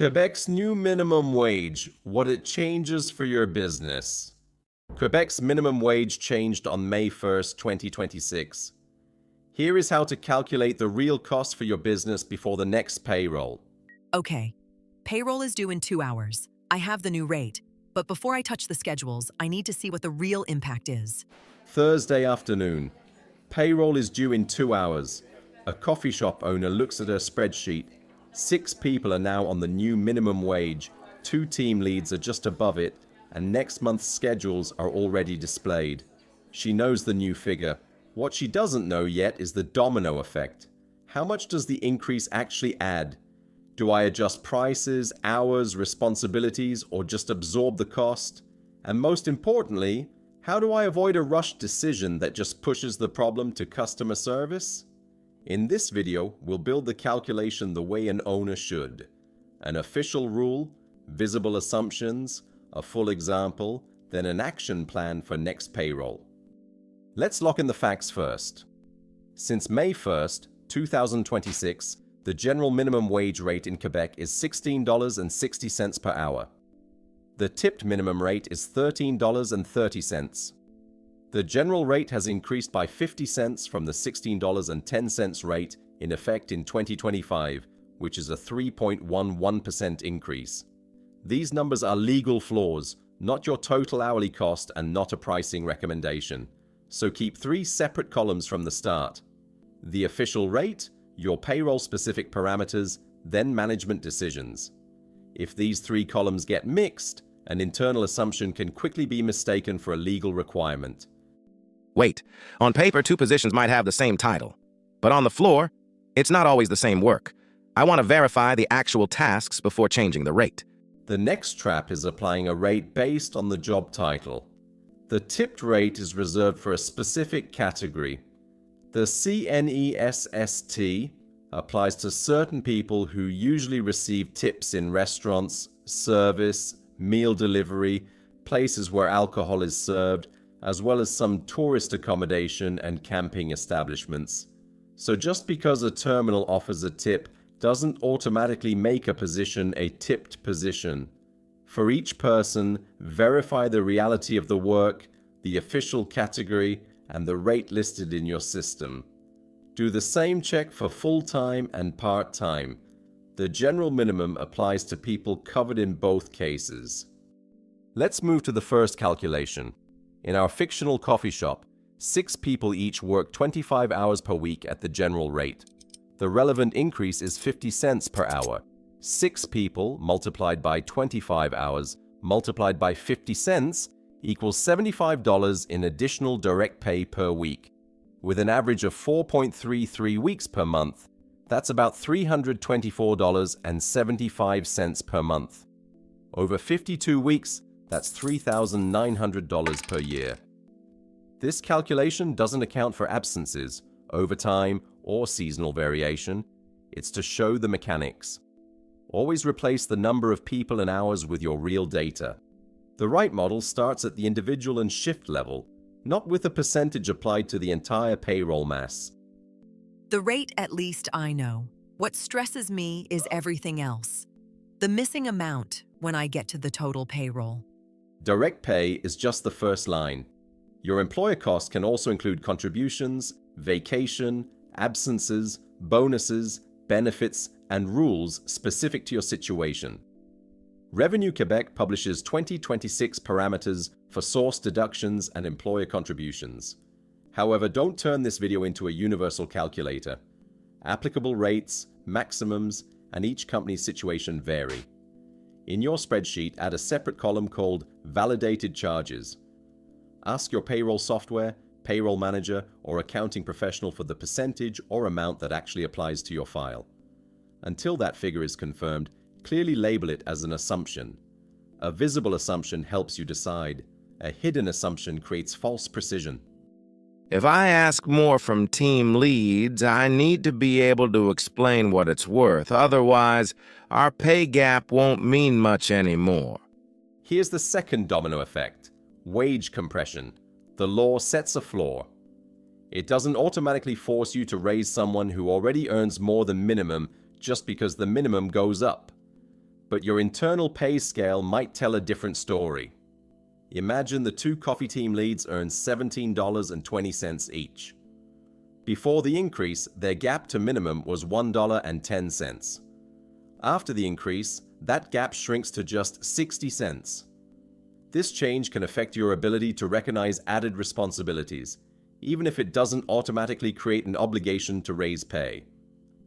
Quebec's new minimum wage, what it changes for your business. Quebec's minimum wage changed on May 1st, 2026. Here is how to calculate the real cost for your business before the next payroll. Okay, payroll is due in 2 hours. I have the new rate, but before I touch the schedules, I need to see what the real impact is. Thursday afternoon. Payroll is due in 2 hours. A coffee shop owner looks at her spreadsheet. 6 people are now on the new minimum wage, 2 team leads are just above it, and next month's schedules are already displayed. She knows the new figure. What she doesn't know yet is the domino effect. How much does the increase actually add? Do I adjust prices, hours, responsibilities, or just absorb the cost? And most importantly, how do I avoid a rushed decision that just pushes the problem to customer service? In this video, we'll build the calculation the way an owner should. An official rule, visible assumptions, a full example, then an action plan for next payroll. Let's lock in the facts first. Since May 1st, 2026, the general minimum wage rate in Quebec is $16.60 per hour. The tipped minimum rate is $13.30. The general rate has increased by 50 cents from the $16.10 rate in effect in 2025, which is a 3.11% increase. These numbers are legal floors, not your total hourly cost and not a pricing recommendation. So keep 3 separate columns from the start. The official rate, your payroll-specific parameters, then management decisions. If these 3 columns get mixed, an internal assumption can quickly be mistaken for a legal requirement. Wait, on paper, 2 positions might have the same title. But on the floor, it's not always the same work. I want to verify the actual tasks before changing the rate. The next trap is applying a rate based on the job title. The tipped rate is reserved for a specific category. The CNESST applies to certain people who usually receive tips in restaurants, service, meal delivery, places where alcohol is served, as well as some tourist accommodation and camping establishments. So just because a terminal offers a tip doesn't automatically make a position a tipped position. For each person, verify the reality of the work, the official category, and the rate listed in your system. Do the same check for full-time and part-time. The general minimum applies to people covered in both cases. Let's move to the first calculation. In our fictional coffee shop, 6 people each work 25 hours per week at the general rate. The relevant increase is 50 cents per hour. 6 people multiplied by 25 hours multiplied by 50 cents equals $75 in additional direct pay per week. With an average of 4.33 weeks per month, that's about $324.75 per month. Over 52 weeks, that's $3,900 per year. This calculation doesn't account for absences, overtime, or seasonal variation. It's to show the mechanics. Always replace the number of people and hours with your real data. The right model starts at the individual and shift level, not with a percentage applied to the entire payroll mass. The rate, at least I know. What stresses me is everything else. The missing amount when I get to the total payroll. Direct pay is just the first line. Your employer costs can also include contributions, vacation, absences, bonuses, benefits, and rules specific to your situation. Revenue Quebec publishes 2026 parameters for source deductions and employer contributions. However, don't turn this video into a universal calculator. Applicable rates, maximums, and each company's situation vary. In your spreadsheet, add a separate column called Validated Charges. Ask your payroll software, payroll manager, or accounting professional for the percentage or amount that actually applies to your file. Until that figure is confirmed, clearly label it as an assumption. A visible assumption helps you decide. A hidden assumption creates false precision. If I ask more from team leads, I need to be able to explain what it's worth. Otherwise, our pay gap won't mean much anymore. Here's the second domino effect. Wage compression. The law sets a floor. It doesn't automatically force you to raise someone who already earns more than minimum just because the minimum goes up. but your internal pay scale might tell a different story. Imagine the two coffee team leads earned $17.20 each. Before the increase, their gap to minimum was $1.10. After the increase, that gap shrinks to just 60 cents. This change can affect your ability to recognize added responsibilities, even if it doesn't automatically create an obligation to raise pay.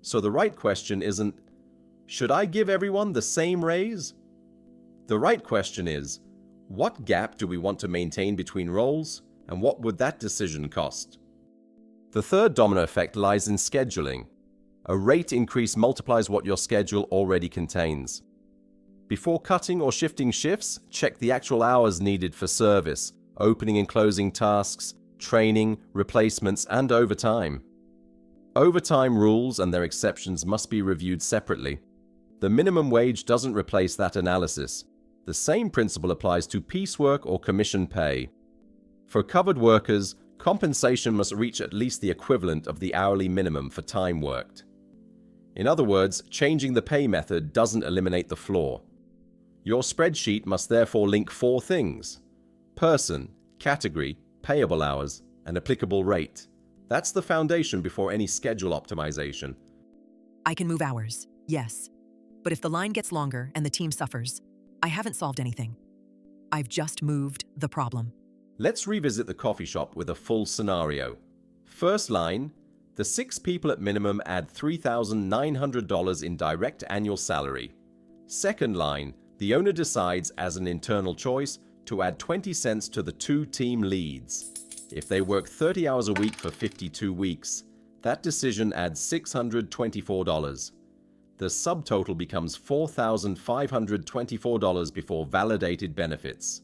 So the right question isn't, should I give everyone the same raise? The right question is, what gap do we want to maintain between roles, and what would that decision cost? The third domino effect lies in scheduling. A rate increase multiplies what your schedule already contains. Before cutting or shifting shifts, check the actual hours needed for service, opening and closing tasks, training, replacements, and overtime. Overtime rules and their exceptions must be reviewed separately. The minimum wage doesn't replace that analysis. The same principle applies to piecework or commission pay. For covered workers, compensation must reach at least the equivalent of the hourly minimum for time worked. In other words, changing the pay method doesn't eliminate the flaw. Your spreadsheet must therefore link four things: person, category, payable hours, and applicable rate. That's the foundation before any schedule optimization. I can move hours, yes. But if the line gets longer and the team suffers, I haven't solved anything. I've just moved the problem. Let's revisit the coffee shop with a full scenario. First line, the 6 people at minimum add $3,900 in direct annual salary. Second line, the owner decides as an internal choice to add 20 cents to the 2 team leads. If they work 30 hours a week for 52 weeks, that decision adds $624. The subtotal becomes $4,524 before validated benefits.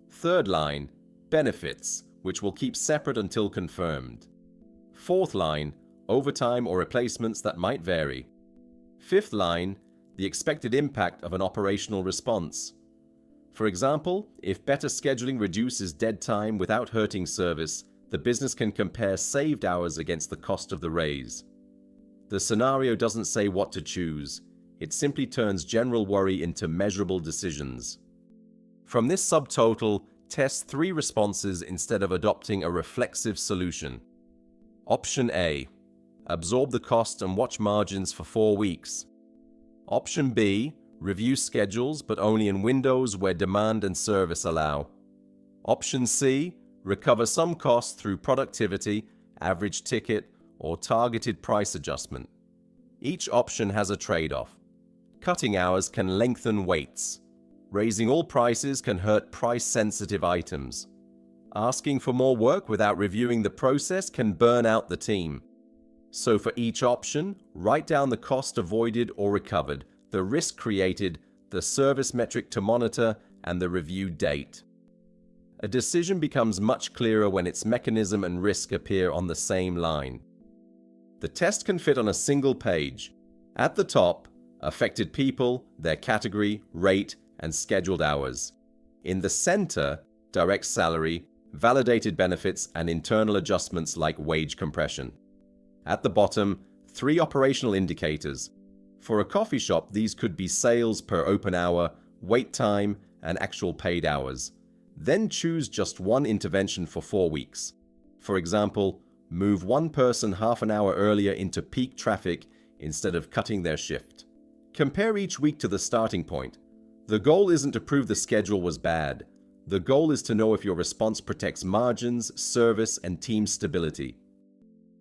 Third line, benefits, which will keep separate until confirmed. Fourth line, overtime or replacements that might vary. Fifth line, the expected impact of an operational response. For example, if better scheduling reduces dead time without hurting service, the business can compare saved hours against the cost of the raise. The scenario doesn't say what to choose. It simply turns general worry into measurable decisions. From this subtotal, test 3 responses instead of adopting a reflexive solution. Option A, absorb the cost and watch margins for 4 weeks. Option B, review schedules but only in windows where demand and service allow. Option C, recover some costs through productivity, average ticket, or targeted price adjustment. Each option has a trade-off. Cutting hours can lengthen waits. Raising all prices can hurt price-sensitive items. Asking for more work without reviewing the process can burn out the team. So for each option, write down the cost avoided or recovered, the risk created, the service metric to monitor, and the review date. A decision becomes much clearer when its mechanism and risk appear on the same line. The test can fit on a single page. At the top, affected people, their category, rate, and scheduled hours. In the center, direct salary, validated benefits, and internal adjustments like wage compression. At the bottom, 3 operational indicators. For a coffee shop, these could be sales per open hour, wait time, and actual paid hours. Then choose just one intervention for 4 weeks. For example, move one person half an hour earlier into peak traffic instead of cutting their shift. Compare each week to the starting point. The goal isn't to prove the schedule was bad. The goal is to know if your response protects margins, service, and team stability.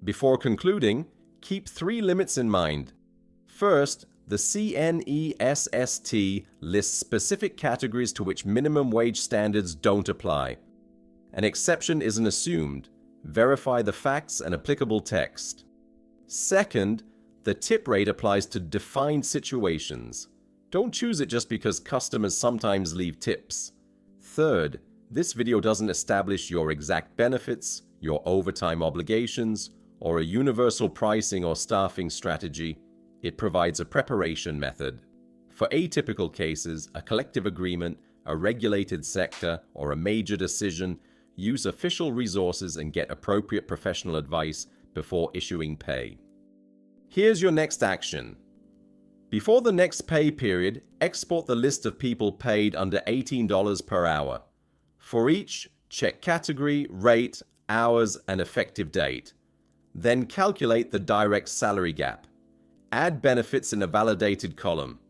Before concluding, keep 3 limits in mind. First, the CNESST lists specific categories to which minimum wage standards don't apply. An exception isn't assumed. Verify the facts and applicable text. Second, the tip rate applies to defined situations. Don't choose it just because customers sometimes leave tips. Third, this video doesn't establish your exact benefits, your overtime obligations, or a universal pricing or staffing strategy. It provides a preparation method. For atypical cases, a collective agreement, a regulated sector, or a major decision, use official resources and get appropriate professional advice before issuing pay. Here's your next action. Before the next pay period, export the list of people paid under $18 per hour. For each, check category, rate, hours, and effective date. Then calculate the direct salary gap. Add benefits in a validated column.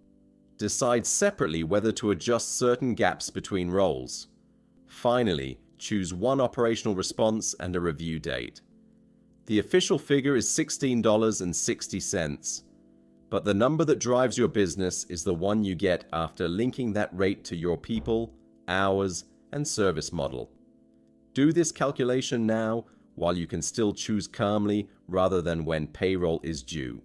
Decide separately whether to adjust certain gaps between roles. Finally, choose one operational response and a review date. The official figure is $16.60, but the number that drives your business is the one you get after linking that rate to your people, hours, and service model. Do this calculation now while you can still choose calmly rather than when payroll is due.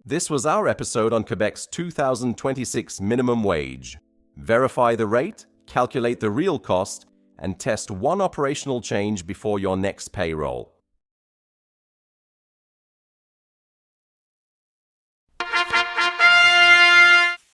This was our episode on Quebec's 2026 minimum wage. Verify the rate, calculate the real cost, and test one operational change before your next payroll.